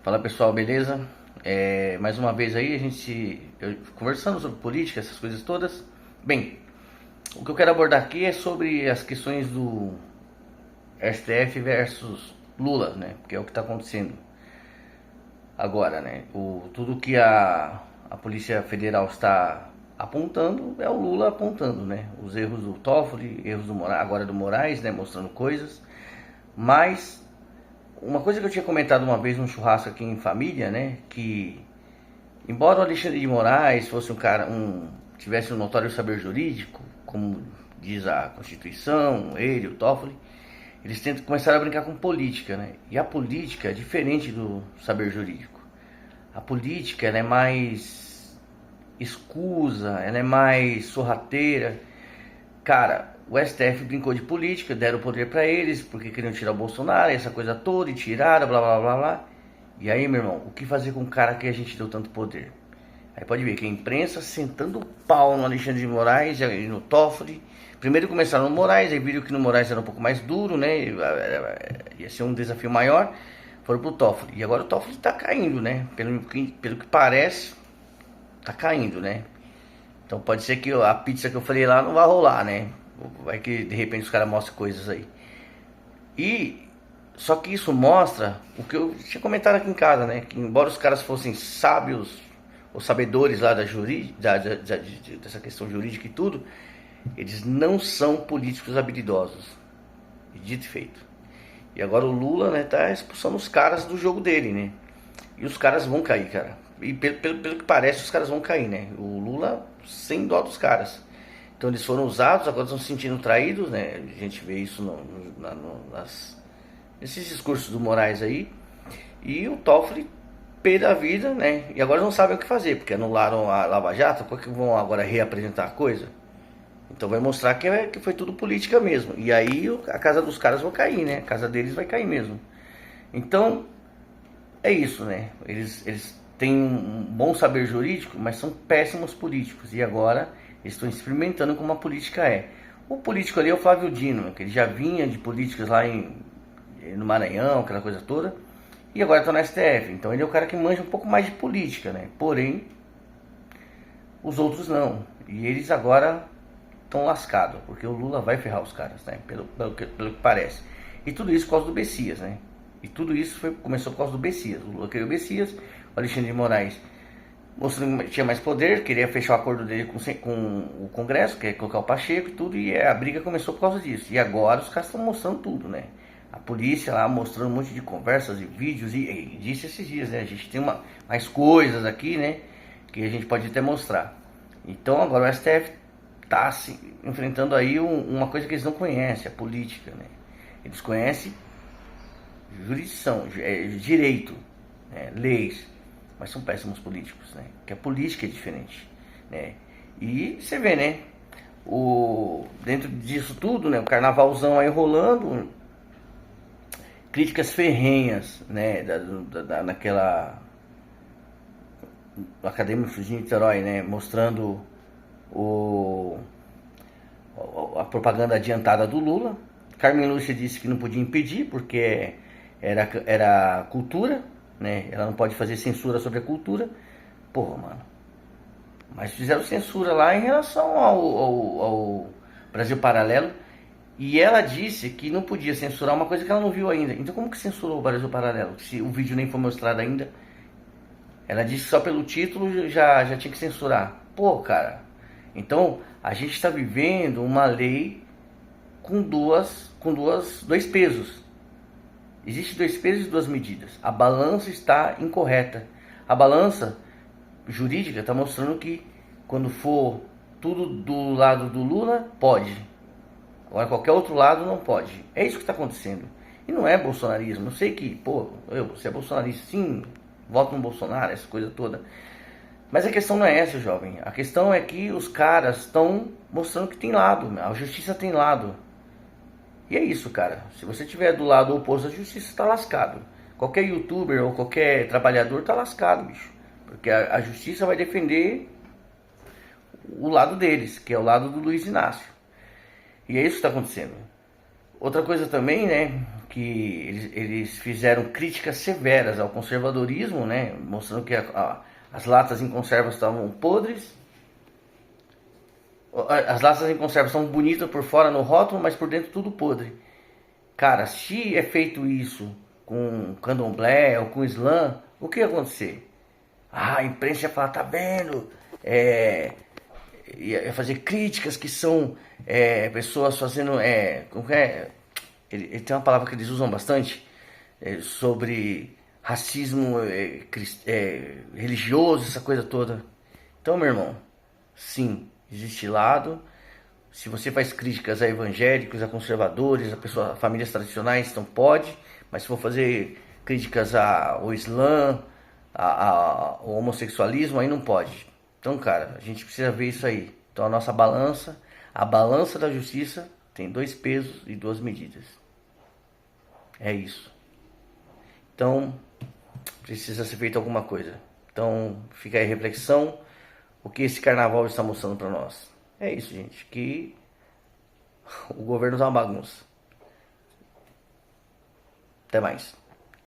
Fala pessoal, beleza? Mais uma vez aí conversando sobre política, essas coisas todas. Bem, o que eu quero abordar aqui é sobre as questões do STF versus Lula, né? Que é o que está acontecendo agora, né? Tudo que a Polícia Federal está apontando é o Lula apontando, né? Os erros do Toffoli, erros agora do Moraes, né? Mostrando coisas, mas uma coisa que eu tinha comentado uma vez num churrasco aqui em família, né? Que embora o Alexandre de Moraes fosse tivesse um notório saber jurídico, como diz a Constituição, ele, o Toffoli, eles tentam começar a brincar com política, né? E a política é diferente do saber jurídico. A política ela é mais escusa, ela é mais sorrateira. Cara, o STF brincou de política, deram o poder pra eles, porque queriam tirar o Bolsonaro, essa coisa toda, e tiraram, blá blá blá blá. E aí, meu irmão, o que fazer com o cara que a gente deu tanto poder? Aí pode ver que a imprensa sentando o pau no Alexandre de Moraes e no Toffoli. Primeiro começaram no Moraes, aí viram que no Moraes era um pouco mais duro, né? Ia ser um desafio maior. Foram pro Toffoli. E agora o Toffoli tá caindo, né? Pelo que parece, tá caindo, né? Então pode ser que a pizza que eu falei lá não vai rolar, né? Vai que de repente os caras mostram coisas aí. E só que isso mostra o que eu tinha comentado aqui em casa, né? Que embora os caras fossem sábios ou sabedores lá dessa questão jurídica e tudo, eles não são políticos habilidosos. E dito e feito. E agora o Lula, né, tá expulsando os caras do jogo dele, né? E os caras vão cair, cara. E pelo que parece, os caras vão cair, né? O Lula sem dó dos caras. Então eles foram usados, agora estão se sentindo traídos, né? A gente vê isso nesses discursos do Moraes aí. E o Toffoli, pé da vida, né? E agora não sabem o que fazer, porque anularam a Lava Jato, porque vão agora reapresentar a coisa. Então vai mostrar que foi tudo política mesmo. E aí a casa dos caras vai cair, né? A casa deles vai cair mesmo. Então, é isso, né? Eles têm um bom saber jurídico, mas são péssimos políticos. E agora eles estão experimentando como a política é. O político ali é o Flávio Dino, que ele já vinha de políticas lá no Maranhão, aquela coisa toda. E agora está no STF. Então ele é o cara que manja um pouco mais de política, né? Porém, os outros não. E eles agora estão lascados, porque o Lula vai ferrar os caras, né? Pelo que parece. E tudo isso por causa do Bessias, né? E tudo isso começou por causa do Bessias. O Lula queria o Bessias, o Alexandre de Moraes mostrando que tinha mais poder, queria fechar o acordo dele com o Congresso, queria colocar o Pacheco e tudo, e a briga começou por causa disso. E agora os caras estão mostrando tudo, né? A polícia lá mostrando um monte de conversas e vídeos, e disse esses dias, né? A gente tem mais coisas aqui, né? Que a gente pode até mostrar. Então agora o STF está se enfrentando aí uma coisa que eles não conhecem, a política, né? Eles conhecem jurisdição, direito, né? Leis, mas são péssimos políticos, né? Porque a política é diferente, né? E você vê, né? Dentro disso tudo, né? O carnavalzão aí rolando, críticas ferrenhas, né? Naquela Acadêmico de Niterói, né? Mostrando a propaganda adiantada do Lula. Carmen Lúcia disse que não podia impedir porque era cultura, né? Ela não pode fazer censura sobre a cultura. Porra, mano. Mas fizeram censura lá em relação ao Brasil Paralelo. E ela disse que não podia censurar uma coisa que ela não viu ainda. Então como que censurou o Brasil Paralelo? Se o vídeo nem foi mostrado ainda. Ela disse que só pelo título já tinha que censurar. Pô, cara. Então a gente está vivendo uma lei com dois pesos. Existe dois pesos e duas medidas. A balança está incorreta. A balança jurídica está mostrando que quando for tudo do lado do Lula, pode. Agora qualquer outro lado não pode. É isso que está acontecendo. E não é bolsonarismo. Eu sei que, você é bolsonarista, sim, voto no Bolsonaro, essa coisa toda. Mas a questão não é essa, jovem. A questão é que os caras estão mostrando que tem lado. A justiça tem lado. E é isso, cara. Se você estiver do lado oposto, a justiça está lascado. Qualquer youtuber ou qualquer trabalhador está lascado, bicho. Porque a justiça vai defender o lado deles, que é o lado do Luiz Inácio. E é isso que está acontecendo. Outra coisa também, né, que eles fizeram críticas severas ao conservadorismo, né? Mostrando que as latas em conserva estavam podres. As latas em conserva são bonitas por fora no rótulo, mas por dentro tudo podre. Cara, se é feito isso com candomblé ou com islã, o que ia acontecer? A imprensa ia falar, tá vendo? Ia fazer críticas que são pessoas fazendo. Como que é? Ele tem uma palavra que eles usam bastante sobre racismo religioso, essa coisa toda. Então, meu irmão, sim, existe lado. Se você faz críticas a evangélicos, a conservadores, a famílias tradicionais, então pode. Mas se for fazer críticas ao Islã, ao homossexualismo, aí não pode. Então, cara, a gente precisa ver isso aí. Então, a balança da justiça tem 2 pesos e 2 medidas. É isso. Então, precisa ser feita alguma coisa. Então, fica aí a reflexão. O que esse carnaval está mostrando para nós? É isso, gente. Que o governo tá uma bagunça. Até mais.